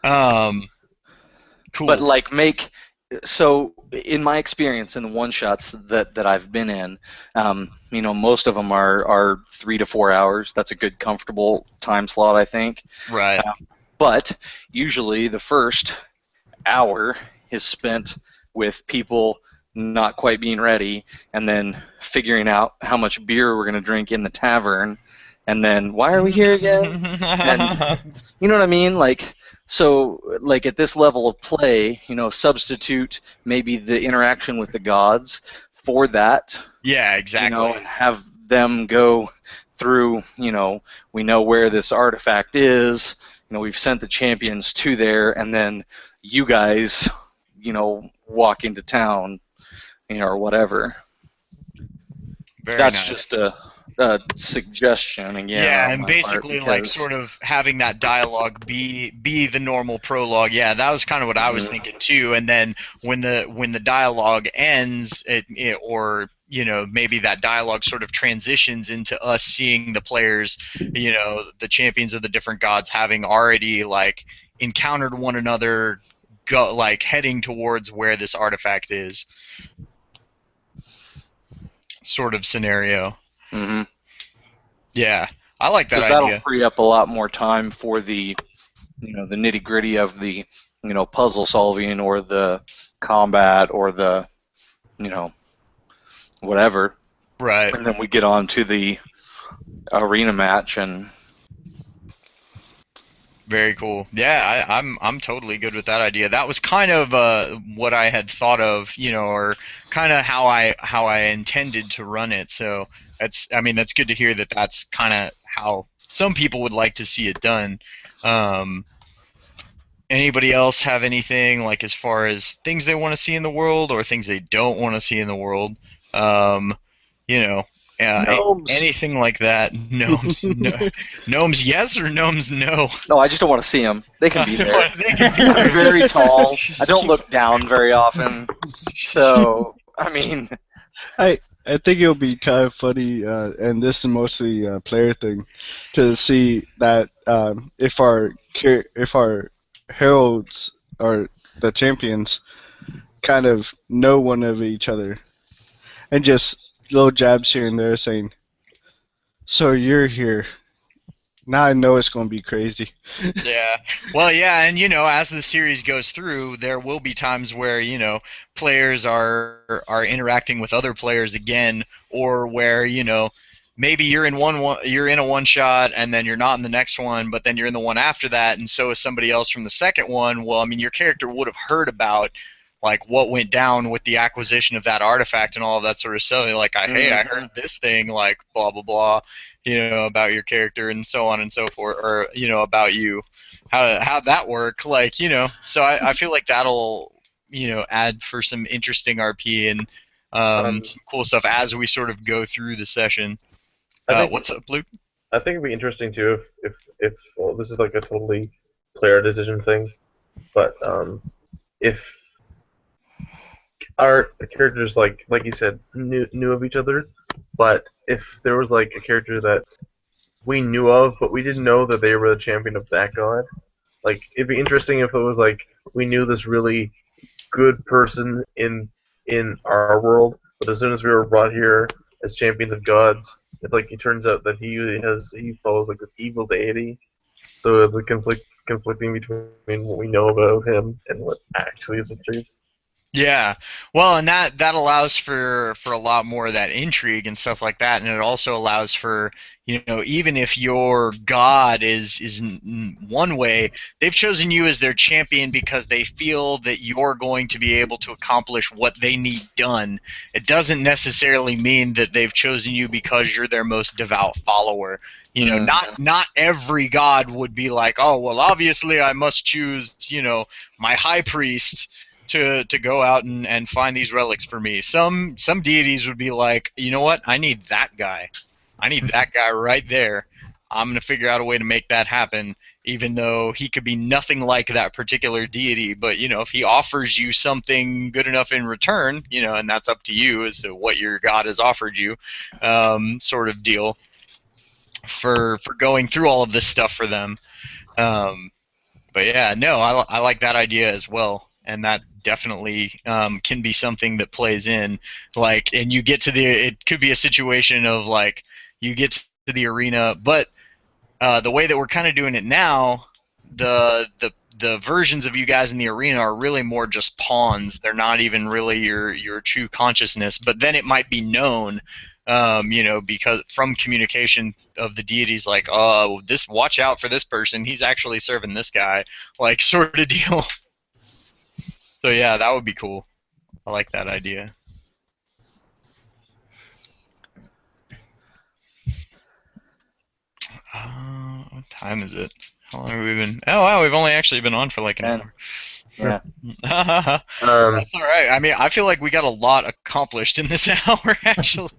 Cool. But so in my experience in the one shots that I've been in, most of them are 3 to 4 hours. That's a good comfortable time slot, I think. Right. But usually the first hour is spent with people not quite being ready, and then figuring out how much beer we're going to drink in the tavern, and then why are we here again? And you know what I mean? So at this level of play, substitute maybe the interaction with the gods for that. Yeah, exactly. And have them go through, we know where this artifact is, we've sent the champions to there, and then you guys, walk into town, or whatever. That's nice. just a suggestion again. Yeah, and basically sort of having that dialogue be the normal prologue. Yeah, that was kind of what I was thinking too. And then when the dialogue ends, or maybe that dialogue sort of transitions into us seeing the players, the champions of the different gods having already encountered one another, heading towards where this artifact is. Sort of scenario. Mm-hmm. Yeah, I like that idea. That'll free up a lot more time for the, the nitty gritty of the, puzzle solving or the combat or the, whatever. Right. And then we get on to the arena match and. Very cool. Yeah, I'm totally good with that idea. That was kind of what I had thought of, or kind of how I intended to run it. So that's good to hear that that's kind of how some people would like to see it done. Anybody else have anything as far as things they want to see in the world or things they don't want to see in the world? Gnomes. Anything like that. Gnomes, no. Gnomes, yes, or gnomes, no? No, I just don't want to see them. They can be there. They can be there. I'm very tall. I don't look down very often. So, I think it'll be kind of funny, and this is mostly a player thing, to see that if our heralds or the champions kind of know one of each other, and just little jabs here and there saying, "So you're here. Now I know it's going to be crazy." Yeah. Well, yeah, and as the series goes through, there will be times where players are interacting with other players again, or where maybe you're in a one shot and then you're not in the next one, but then you're in the one after that, and so is somebody else from the second one. Well, your character would have heard about what went down with the acquisition of that artifact and all of that sort of stuff. Hey, I heard this thing, blah blah blah, about your character and so on and so forth, or about you, how'd that work, So I feel like that'll add for some interesting RP and some cool stuff as we sort of go through the session. What's up, Luke? I think it'd be interesting too if well, this is a totally player decision thing, but if our characters like you said knew of each other, but if there was a character that we knew of but we didn't know that they were the champion of that god, it'd be interesting if it was we knew this really good person in our world, but as soon as we were brought here as champions of gods, it's it turns out that he follows this evil deity. So the conflicting between what we know about him and what actually is the truth. Yeah. Well, and that allows for a lot more of that intrigue and stuff like that, and it also allows for, even if your god is in one way, they've chosen you as their champion because they feel that you're going to be able to accomplish what they need done. It doesn't necessarily mean that they've chosen you because you're their most devout follower. Not every god would be like, "Oh, well, obviously I must choose, my high priest to go out and find these relics for me." Some deities would be like, "You know what? I need that guy. I need that guy right there. I'm gonna figure out a way to make that happen." Even though he could be nothing like that particular deity, but if he offers you something good enough in return, and that's up to you as to what your god has offered you, sort of deal for going through all of this stuff for them. Um, but yeah, no, I like that idea as well, and that definitely can be something that plays in. Like, and you get to it could be a situation of like you get to the arena, but the way that we're kind of doing it now, the versions of you guys in the arena are really more just pawns. They're not even really your true consciousness. But then it might be known, because from communication of the deities, like, oh, this, watch out for this person. He's actually serving this guy, like, sort of deal. So yeah, that would be cool. I like that idea. What time is it? How long have we been? Oh wow, we've only actually been on for like an hour. Yeah. That's all right. I mean, I feel like we got a lot accomplished in this hour, actually.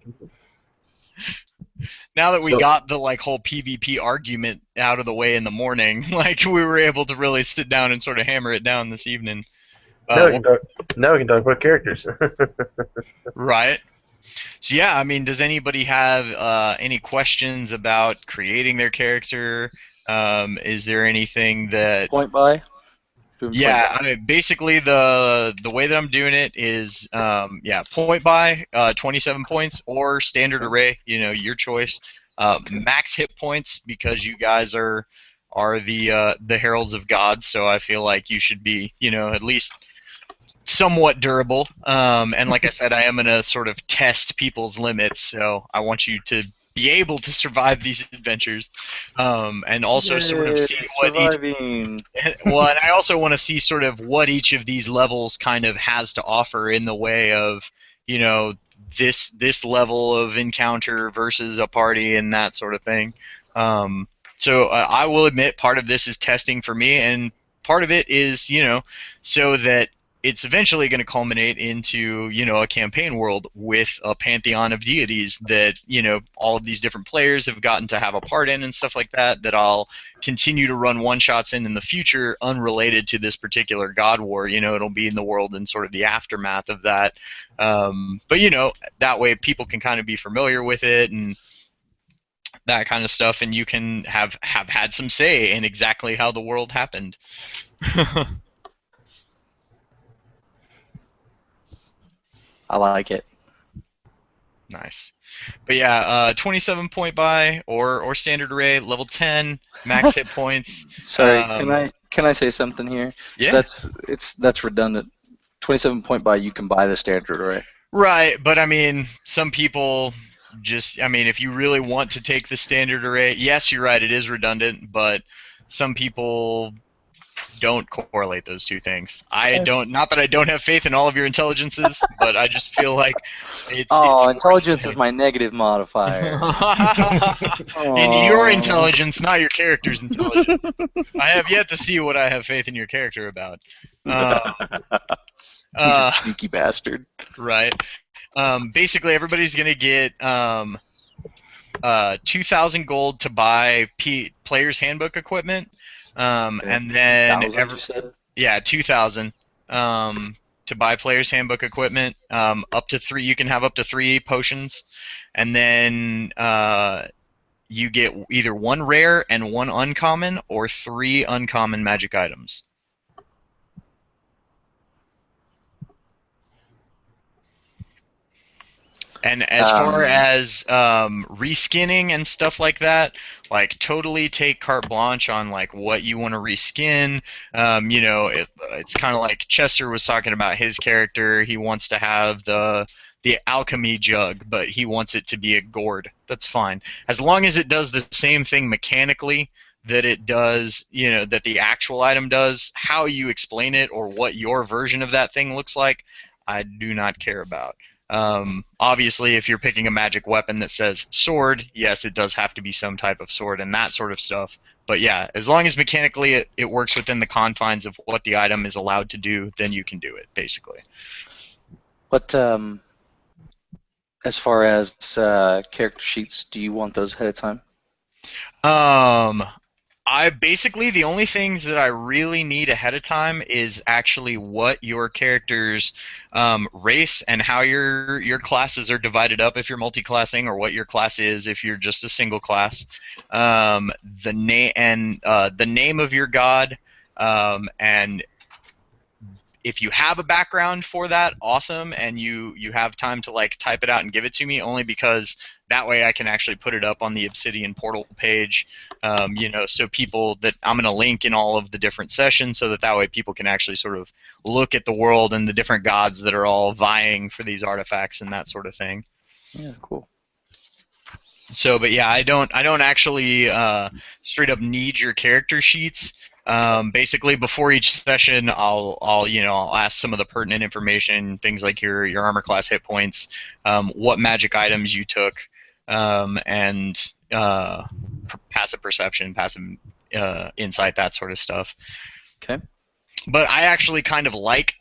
Now that we got the whole PvP argument out of the way in the morning, like we were able to really sit down and sort of hammer it down this evening. Now we can talk about characters. Right. So yeah, I mean, does anybody have any questions about creating their character? Is there anything that Point by? Yeah, I mean, basically the way that I'm doing it is, point by 27 points or standard array, your choice. Max hit points because you guys are the heralds of gods, so I feel like you should be, at least somewhat durable. And like I said, I am going to sort of test people's limits, so I want you to be able to survive these adventures, and also sort of see what surviving. well, and I also want to see sort of what each of these levels kind of has to offer in the way of, this level of encounter versus a party and that sort of thing. So I will admit part of this is testing for me, and part of it is, so that it's eventually going to culminate into, a campaign world with a pantheon of deities that, all of these different players have gotten to have a part in and stuff like that, that I'll continue to run one-shots in the future unrelated to this particular god war. It'll be in the world and sort of the aftermath of that. But, that way people can kind of be familiar with it and that kind of stuff, and you can have had some say in exactly how the world happened. I like it. Nice. But yeah, 27 point buy or standard array, level 10, max hit points. Sorry, can I say something here? Yeah. That's redundant. 27 point buy, you can buy the standard array. Right, but I mean, some people just, I mean, if you really want to take the standard array, yes, you're right, it is redundant, but some people don't correlate those two things. Not that I don't have faith in all of your intelligences, but I just feel like it's intelligence is my negative modifier. In your intelligence, not your character's intelligence. I have yet to see what I have faith in your character about. He's a sneaky bastard. Right. Basically, everybody's gonna get 2,000 gold to buy player's handbook equipment. And then 2,000 to buy player's handbook equipment. Up to 3, you can have up to 3 potions, and then you get either 1 rare and 1 uncommon, or 3 uncommon magic items. And as far as reskinning and stuff like that, like totally take carte blanche on like what you want to reskin. It's kind of like Chester was talking about his character. He wants to have the alchemy jug, but he wants it to be a gourd. That's fine, as long as it does the same thing mechanically that it does, that the actual item does. How you explain it or what your version of that thing looks like, I do not care about. Obviously, if you're picking a magic weapon that says sword, yes, it does have to be some type of sword and that sort of stuff. But yeah, as long as mechanically it works within the confines of what the item is allowed to do, then you can do it, basically. But as far as character sheets, do you want those ahead of time? I basically, the only things that I really need ahead of time is actually what your character's race and how your classes are divided up if you're multi-classing, or what your class is if you're just a single class. The name of your god, and if you have a background for that, awesome, and you have time to like type it out and give it to me, only because that way I can actually put it up on the Obsidian portal page, so people that I'm going to link in all of the different sessions, so that way people can actually sort of look at the world and the different gods that are all vying for these artifacts and that sort of thing. Yeah, cool. So, but yeah, I don't actually straight up need your character sheets. Basically, before each session, I'll ask some of the pertinent information, things like your armor class, hit points, what magic items you took, and passive perception, passive insight, that sort of stuff. Okay. But I actually kind of like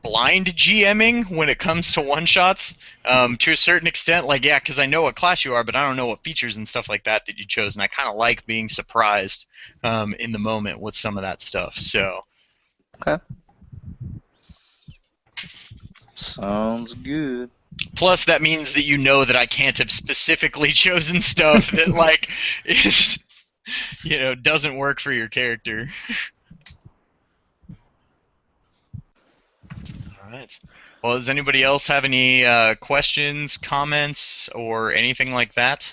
blind GMing when it comes to one-shots, to a certain extent. Like, yeah, because I know what class you are, but I don't know what features and stuff like that you chose, and I kind of like being surprised in the moment with some of that stuff. So. Okay. Sounds good. Plus, that means that you know that I can't have specifically chosen stuff that like is, doesn't work for your character. All right. Well, does anybody else have any questions, comments, or anything like that?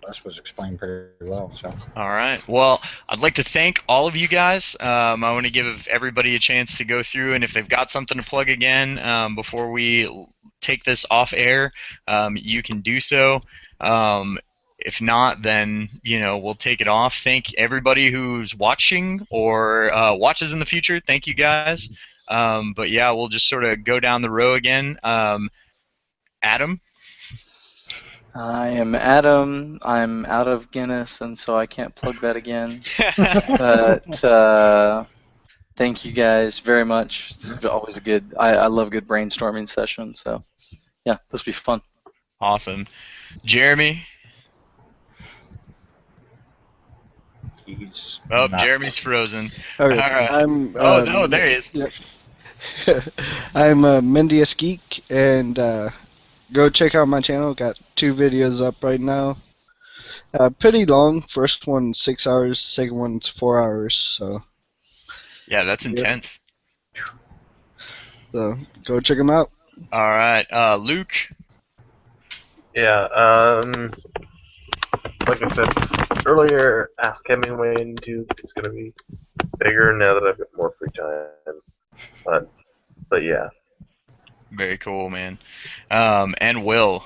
This was explained pretty well. So. All right. Well, I'd like to thank all of you guys. I want to give everybody a chance to go through, and if they've got something to plug again before we take this off air, you can do so. If not, then we'll take it off. Thank everybody who's watching or watches in the future. Thank you guys. But yeah, we'll just sort of go down the row again. Adam. I am Adam. I'm out of Guinness, and so I can't plug that again. But thank you guys very much. It's always a good. I love good brainstorming sessions. So yeah, this will be fun. Awesome. Jeremy. Jeremy's frozen. Okay, right. I'm. No, there he is. Yeah. I'm Amendus Geek, and go check out my channel. Got 2 videos up right now. Pretty long. First one 6 hours. Second one's 4 hours. So. Yeah, that's intense. So go check them out. All right, Luke. Yeah. Like I said earlier, Ask Hemingway YouTube is going to be bigger now that I've got more free time. But yeah. Very cool, man. And Will.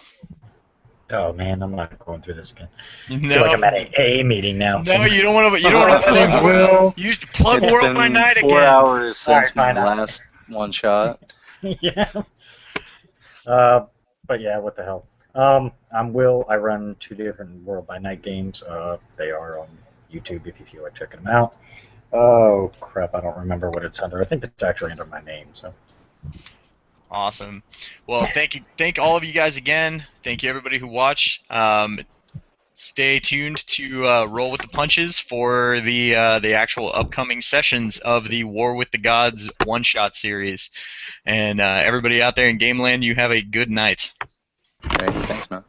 Oh man, I'm not going through this again. No. I feel like I'm at an AA meeting now. No, you don't want to. You don't want to plug Will. You plug It's World by been Night 4 again. hours since my Alright, fine. last one shot. Yeah. But yeah, what the hell. I'm Will. I run 2 different World by Night games. They are on YouTube if you feel like checking them out. Oh crap, I don't remember what it's under. I think it's actually under my name. So. Awesome. Well, thank all of you guys again. Thank you everybody who watched. Stay tuned to Roll with the Punches for the actual upcoming sessions of the War with the Gods one-shot series. And everybody out there in Gameland, you have a good night. Great, thanks, man.